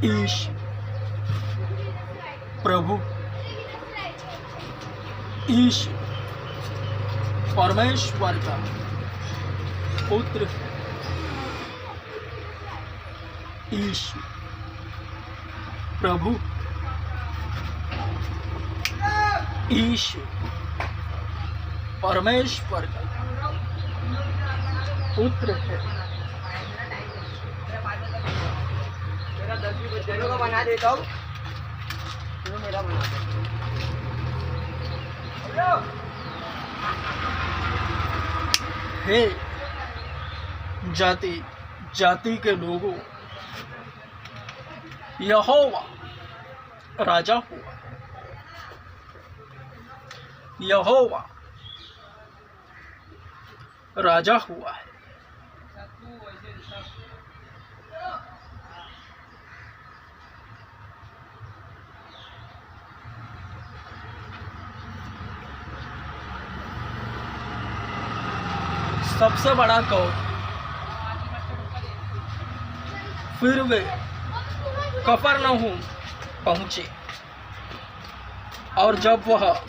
ईश प्रभु ईश परमेश्वर का पुत्र है। ईश प्रभु ईश परमेश्वर का पुत्र है। मेरा 10 बच्चों का बना देता हूँ, मेरा बना दो। हे जाति जाति के लोगों, यहोवा राजा हुआ। यहोवा राजा हुआ है। सबसे बड़ा कौन? फिर वे कफरनहूम पहुंचे, और जब वह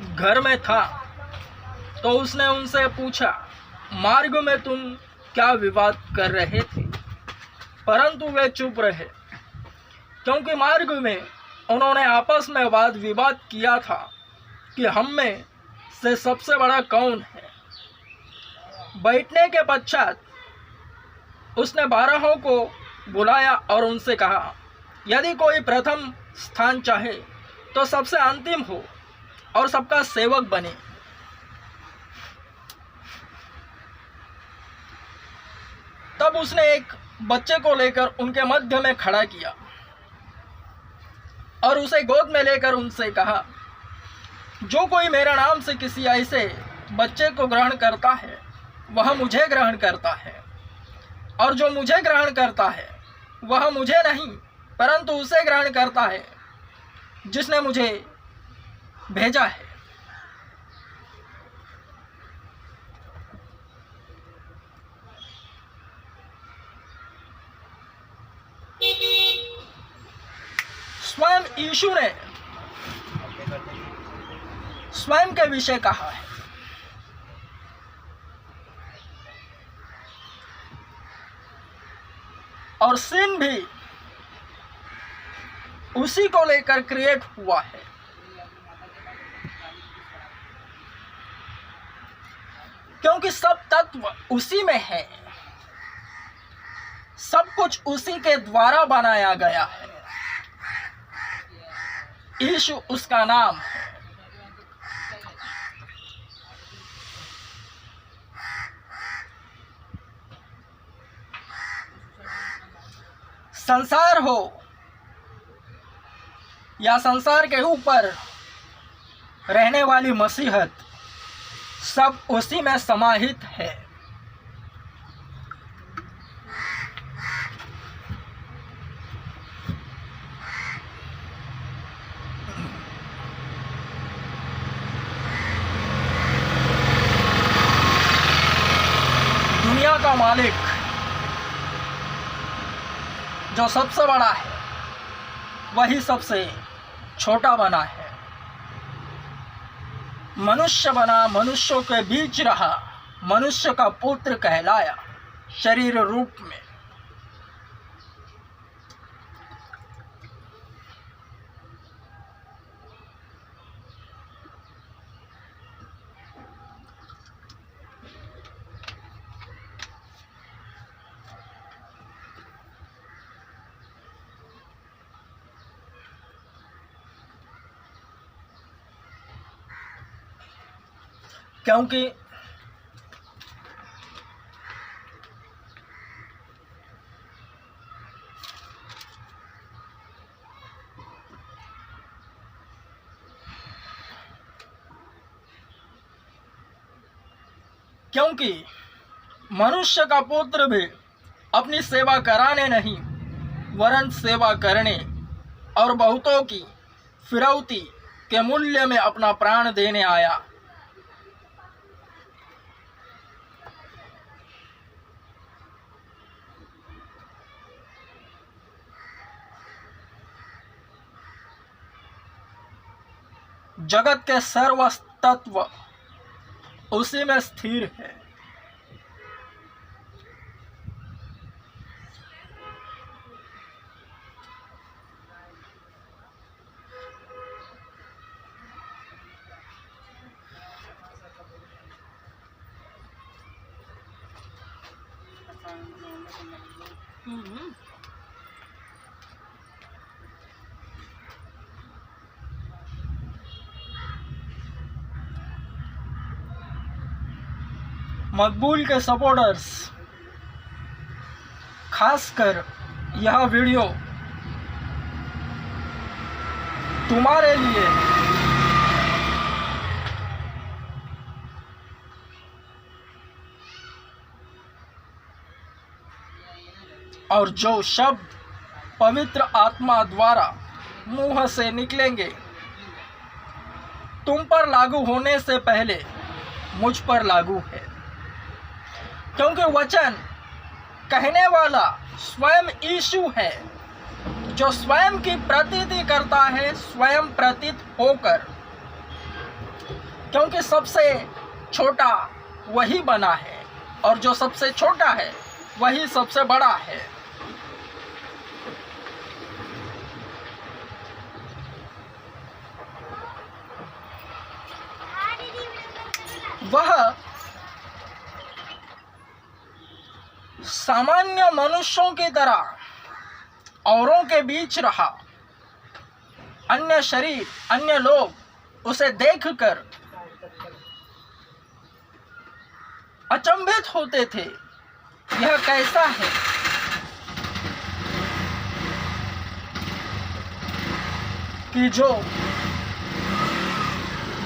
घर में था तो उसने उनसे पूछा, मार्ग में तुम क्या विवाद कर रहे थे? परंतु वे चुप रहे, क्योंकि मार्ग में उन्होंने आपस में वाद विवाद किया था कि हम में से सबसे बड़ा कौन है। बैठने के पश्चात उसने 12 को बुलाया और उनसे कहा, यदि कोई प्रथम स्थान चाहे तो सबसे अंतिम हो और सबका सेवक बने। तब उसने एक बच्चे को लेकर उनके मध्य में खड़ा किया और उसे गोद में लेकर उनसे कहा, जो कोई मेरे नाम से किसी ऐसे बच्चे को ग्रहण करता है वह मुझे ग्रहण करता है, और जो मुझे ग्रहण करता है वह मुझे नहीं परंतु उसे ग्रहण करता है जिसने मुझे भेजा है। स्वयं यीशु ने स्वयं के विषय कहा है, और sin भी उसी को लेकर क्रिएट हुआ है। क्योंकि सब तत्व उसी में है, सब कुछ उसी के द्वारा बनाया गया है। यीशु उसका नाम है। संसार हो या संसार के ऊपर रहने वाली मसीहत, सब उसी में समाहित है। दुनिया का मालिक जो सबसे बड़ा है वही सबसे छोटा बना है। मनुष्य बना, मनुष्यों के बीच रहा, मनुष्य का पुत्र कहलाया शरीर रूप में। क्योंकि मनुष्य का पुत्र भी अपनी सेवा कराने नहीं वरन सेवा करने और बहुतों की फिरौती के मूल्य में अपना प्राण देने आया। जगत के सर्व तत्व उसी में स्थिर है। मकबूल के सपोर्टर्स, खासकर यह वीडियो तुम्हारे लिए है। और जो शब्द पवित्र आत्मा द्वारा मुंह से निकलेंगे तुम पर लागू होने से पहले मुझ पर लागू है, क्योंकि वचन कहने वाला स्वयं यीशु है, जो स्वयं की प्रतीति करता है स्वयं प्रतीत होकर, क्योंकि सबसे छोटा वही बना है और जो सबसे छोटा है वही सबसे बड़ा है। वह सामान्य मनुष्यों की तरह औरों के बीच रहा। अन्य शरीर, अन्य लोग उसे देखकर अचंभित होते थे, यह कैसा है? कि जो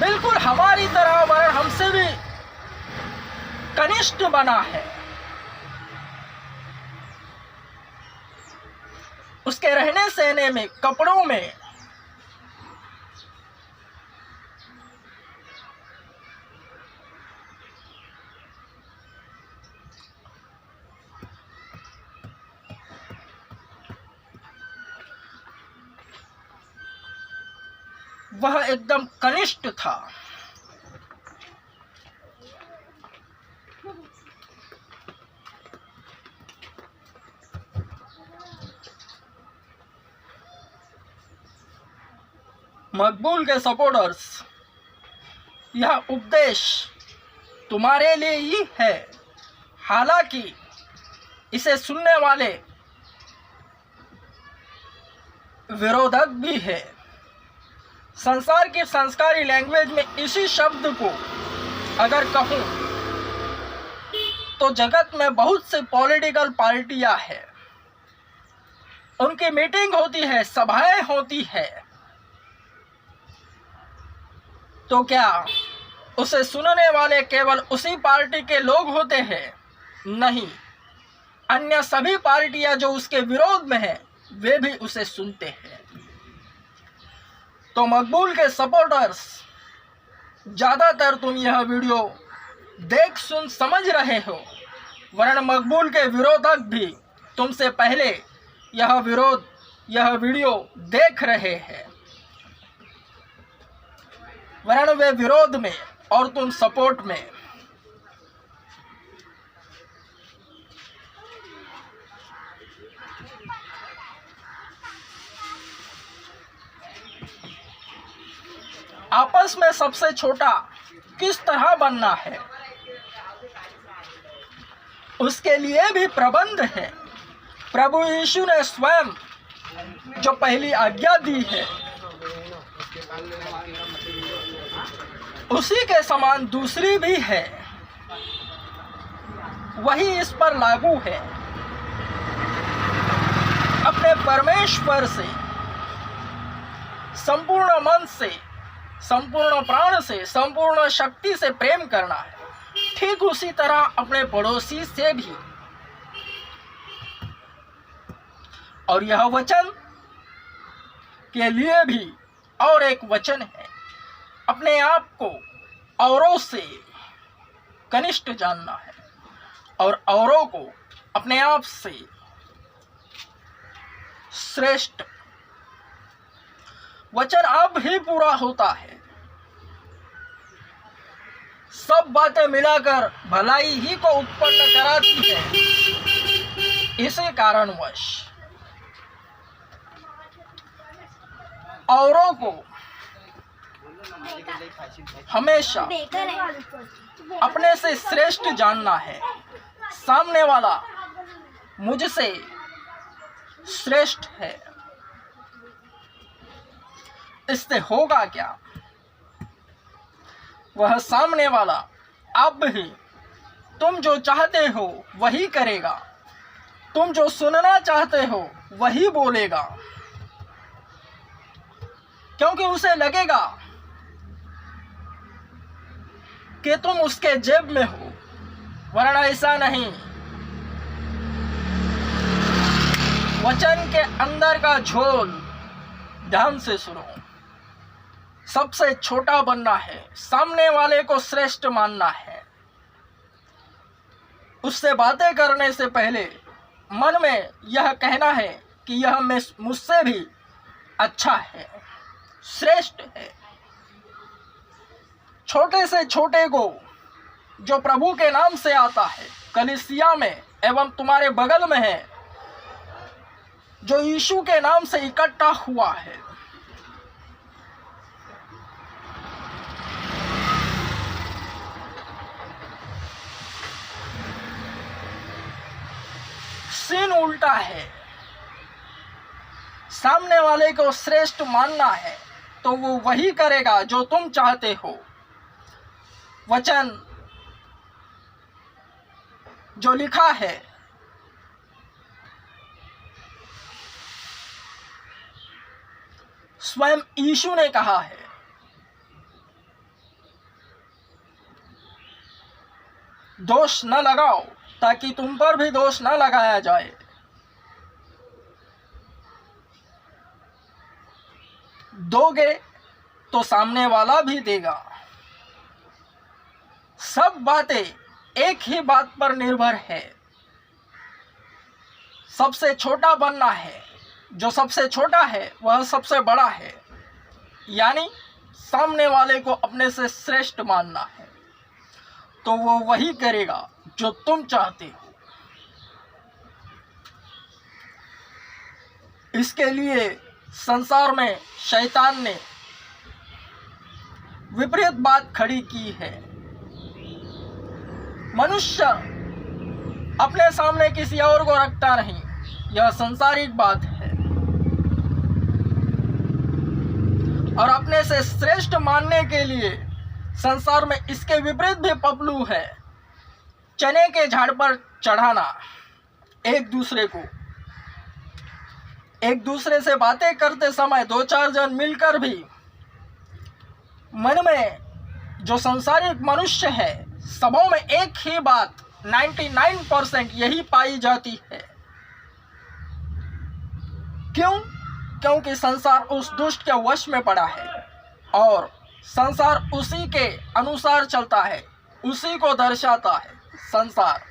बिल्कुल हमारी तरह वरन हमसे भी कनिष्ठ बना है। उसके रहने सहने में, कपड़ों में वह एकदम कनिष्ठ था। मकबूल के सपोर्टर्स, यह उपदेश तुम्हारे लिए ही है, हालांकि इसे सुनने वाले विरोधक भी है। संसार की संस्कारी लैंग्वेज में इसी शब्द को अगर कहूं तो जगत में बहुत से पॉलिटिकल पार्टियां हैं, उनकी मीटिंग होती है, सभाएं होती है, तो क्या उसे सुनने वाले केवल उसी पार्टी के लोग होते हैं? नहीं, अन्य सभी पार्टियां जो उसके विरोध में हैं वे भी उसे सुनते हैं। तो मकबूल के सपोर्टर्स, ज़्यादातर तुम यह वीडियो देख सुन समझ रहे हो, वरन मकबूल के विरोधक भी तुमसे पहले यह वीडियो देख रहे हैं, वरन वे विरोध में और तुम सपोर्ट में। आपस में सबसे छोटा किस तरह बनना है, उसके लिए भी प्रबंध है। प्रभु यीशु ने स्वयं जो पहली आज्ञा दी है उसी के समान दूसरी भी है, वही इस पर लागू है। अपने परमेश्वर से संपूर्ण मन से, संपूर्ण प्राण से, संपूर्ण शक्ति से प्रेम करना है, ठीक उसी तरह अपने पड़ोसी से भी। और यह वचन के लिए भी और एक वचन है, अपने आप को औरों से कनिष्ठ जानना है और औरों को अपने आप से श्रेष्ठ। वचन अब ही पूरा होता है, सब बातें मिलाकर भलाई ही को उत्पन्न कराती है। इसी कारणवश औरों को हमेशा अपने से श्रेष्ठ जानना है। सामने वाला मुझसे श्रेष्ठ है, इससे होगा क्या? वह सामने वाला अब ही तुम जो चाहते हो वही करेगा, तुम जो सुनना चाहते हो वही बोलेगा, क्योंकि उसे लगेगा कि तुम उसके जेब में हो, वरना ऐसा नहीं। वचन के अंदर का झोल ध्यान से सुनो। सबसे छोटा बनना है, सामने वाले को श्रेष्ठ मानना है। उससे बातें करने से पहले मन में यह कहना है कि यह मुझसे भी अच्छा है, श्रेष्ठ है। छोटे से छोटे को जो प्रभु के नाम से आता है, कलीसिया में एवं तुम्हारे बगल में है, जो यीशु के नाम से इकट्ठा हुआ है, सीन उल्टा है। सामने वाले को श्रेष्ठ मानना है तो वो वही करेगा जो तुम चाहते हो। वचन जो लिखा है, स्वयं यीशु ने कहा है, दोष न लगाओ ताकि तुम पर भी दोष न लगाया जाए। दोगे तो सामने वाला भी देगा। सब बातें एक ही बात पर निर्भर है, सबसे छोटा बनना है। जो सबसे छोटा है वह सबसे बड़ा है, यानी सामने वाले को अपने से श्रेष्ठ मानना है, तो वो वही करेगा जो तुम चाहते हो। इसके लिए संसार में शैतान ने विपरीत बात खड़ी की है। मनुष्य अपने सामने किसी और को रखता नहीं, यह सांसारिक बात है। और अपने से श्रेष्ठ मानने के लिए संसार में इसके विपरीत भी पपलू है। चने के झाड़ पर चढ़ाना, एक दूसरे से बातें करते समय दो चार जन मिलकर भी मन में जो सांसारिक मनुष्य है, सबों में एक ही बात 99% यही पाई जाती है। क्यों? क्योंकि संसार उस दुष्ट के वश में पड़ा है और संसार उसी के अनुसार चलता है, उसी को दर्शाता है। संसार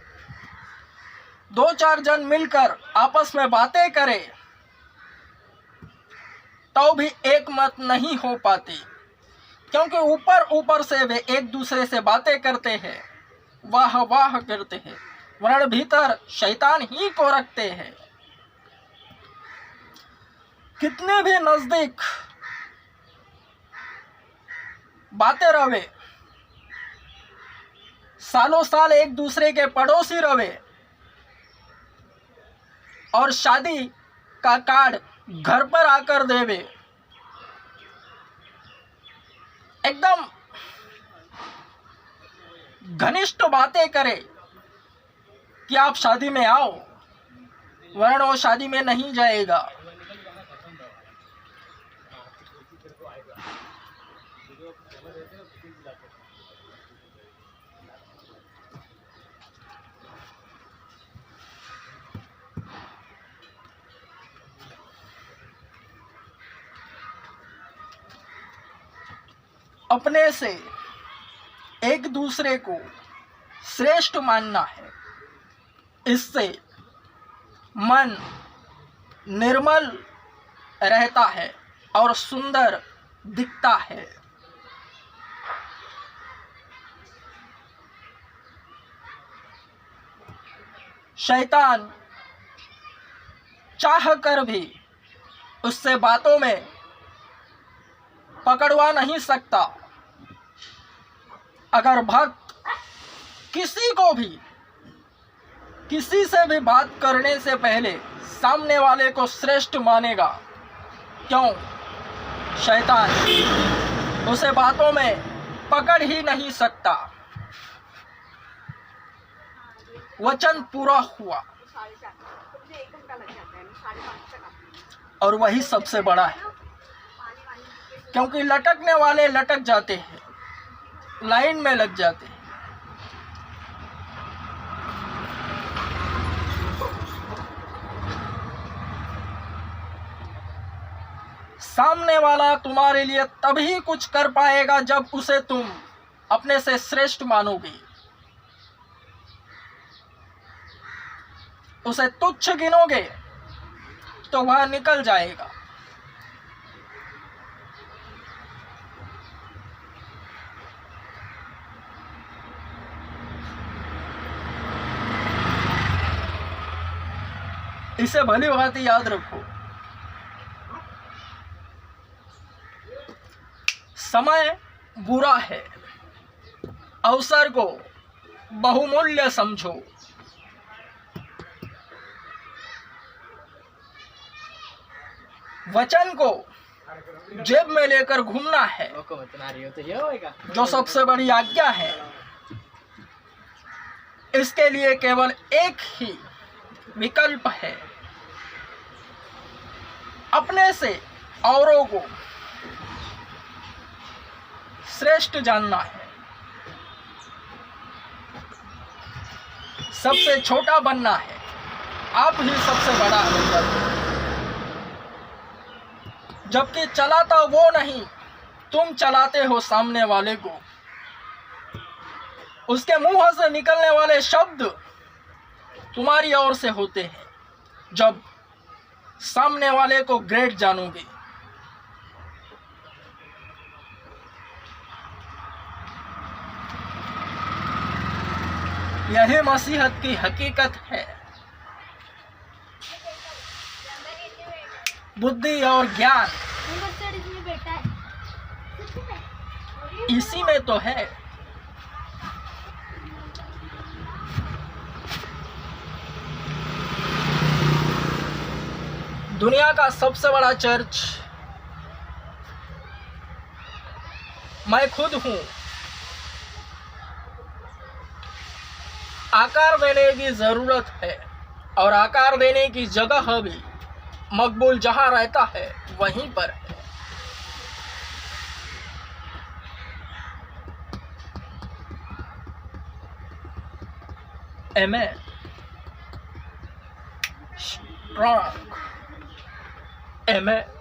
दो चार जन मिलकर आपस में बातें करें तो भी एक मत नहीं हो पाती, क्योंकि ऊपर से वे एक दूसरे से बातें करते हैं, वाह वाह करते हैं, वरन भीतर शैतान ही को रखते हैं। कितने भी नजदीक बातें रहे, सालों साल एक दूसरे के पड़ोसी रहे और शादी का कार्ड घर पर आकर देवे, एकदम घनिष्ठ बातें करे कि आप शादी में आओ, वरन वो शादी में नहीं जाएगा। अपने से एक दूसरे को श्रेष्ठ मानना है। इससे मन निर्मल रहता है और सुंदर दिखता है। शैतान चाह कर भी उससे बातों में पकड़वा नहीं सकता। अगर भक्त किसी से भी बात करने से पहले सामने वाले को श्रेष्ठ मानेगा, क्यों? शैतान उसे बातों में पकड़ ही नहीं सकता। वचन पूरा हुआ और वही सबसे बड़ा है, क्योंकि लटकने वाले लटक जाते हैं, लाइन में लग जाते हैं। सामने वाला तुम्हारे लिए तभी कुछ कर पाएगा जब उसे तुम अपने से श्रेष्ठ मानोगे। उसे तुच्छ गिनोगे तो वह निकल जाएगा। इसे भली भांति याद रखो। समय बुरा है, अवसर को बहुमूल्य समझो। वचन को जेब में लेकर घूमना है, जो सबसे बड़ी आज्ञा है। इसके लिए केवल एक ही विकल्प है, अपने से औरों को श्रेष्ठ जानना है, सबसे छोटा बनना है। आप ही सबसे बड़ा हो, जबकि चलाता वो नहीं, तुम चलाते हो सामने वाले को। उसके मुंह से निकलने वाले शब्द तुम्हारी ओर से होते हैं। जब सामने वाले को ग्रेट जानोगे, यही मसीहत की हकीकत है। बुद्धि और ज्ञान इसी में तो है। दुनिया का सबसे बड़ा चर्च मैं खुद हूं। आकार देने की जरूरत है, और आकार देने की जगह भी मकबूल जहां रहता है वहीं पर है। Amen. Strong. Amen.